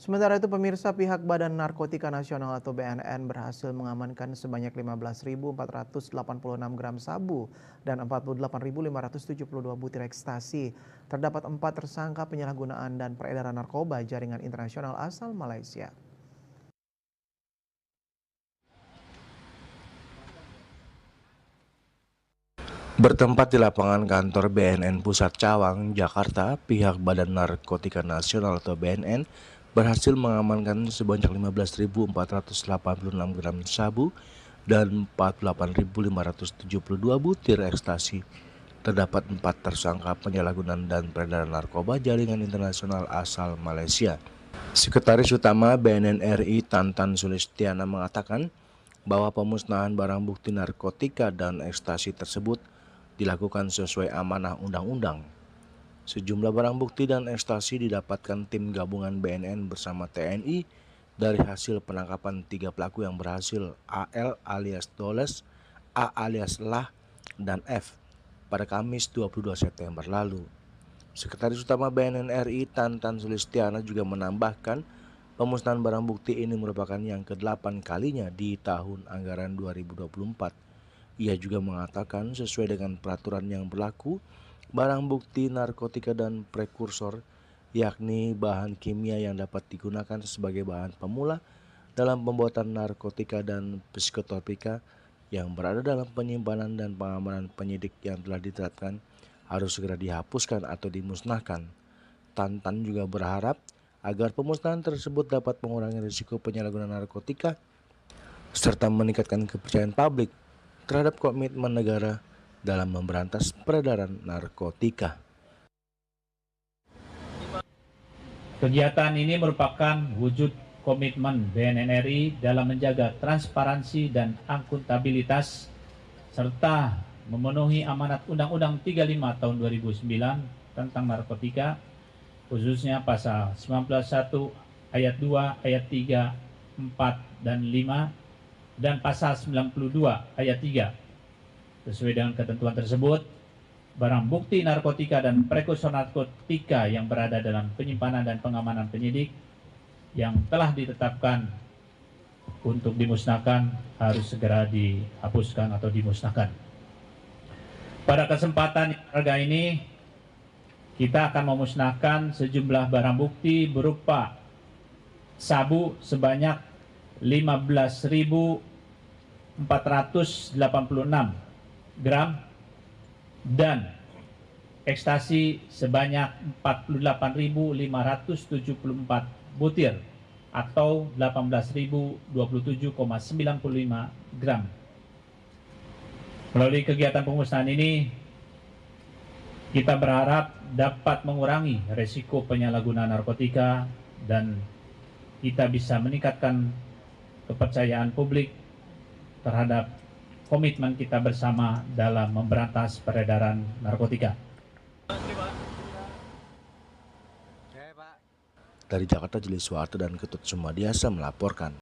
Sementara itu pemirsa, pihak Badan Narkotika Nasional atau BNN berhasil mengamankan sebanyak 15.486 gram sabu dan 48.572 butir ekstasi. Terdapat 4 tersangka penyalahgunaan dan peredaran narkoba jaringan internasional asal Malaysia. Bertempat di lapangan kantor BNN Pusat Cawang, Jakarta, pihak Badan Narkotika Nasional atau BNN berhasil mengamankan sebanyak 15.486 gram sabu dan 48.572 butir ekstasi. Terdapat 4 tersangka penyalahgunaan dan peredaran narkoba jaringan internasional asal Malaysia. Sekretaris Utama BNN RI Tantan Sulistiana mengatakan bahwa pemusnahan barang bukti narkotika dan ekstasi tersebut dilakukan sesuai amanah undang-undang. Sejumlah barang bukti dan ekstasi didapatkan tim gabungan BNN bersama TNI dari hasil penangkapan 3 pelaku yang berhasil AL alias Doles, A alias Lah, dan F pada Kamis 22 September lalu. Sekretaris Utama BNN RI Tantan Sulistiana juga menambahkan pemusnahan barang bukti ini merupakan yang ke-8 kalinya di tahun anggaran 2024. Ia juga mengatakan sesuai dengan peraturan yang berlaku, barang bukti narkotika dan prekursor, yakni bahan kimia yang dapat digunakan sebagai bahan pemula dalam pembuatan narkotika dan psikotropika yang berada dalam penyimpanan dan pengamanan penyidik yang telah ditetapkan harus segera dihapuskan atau dimusnahkan. Tantan juga berharap agar pemusnahan tersebut dapat mengurangi risiko penyalahgunaan narkotika serta meningkatkan kepercayaan publik terhadap komitmen negara dalam memberantas peredaran narkotika. Kegiatan ini merupakan wujud komitmen BNN RI dalam menjaga transparansi dan akuntabilitas serta memenuhi amanat Undang-Undang 35 tahun 2009 tentang narkotika, khususnya pasal 91 ayat 2, ayat 3, 4, dan 5, dan pasal 92 ayat 3. Sesuai dengan ketentuan tersebut, barang bukti narkotika dan prekursor narkotika yang berada dalam penyimpanan dan pengamanan penyidik yang telah ditetapkan untuk dimusnahkan harus segera dihapuskan atau dimusnahkan. Pada kesempatan harga ini, kita akan memusnahkan sejumlah barang bukti berupa sabu sebanyak 15.486 gram dan ekstasi sebanyak 48.574 butir atau 18.027,95 gram. Melalui kegiatan pemusnahan ini, kita berharap dapat mengurangi resiko penyalahgunaan narkotika dan kita bisa meningkatkan kepercayaan publik terhadap komitmen kita bersama dalam memberantas peredaran narkotika. Dari Jakarta, Juli Suharto dan Ketut Sumadiasa melaporkan.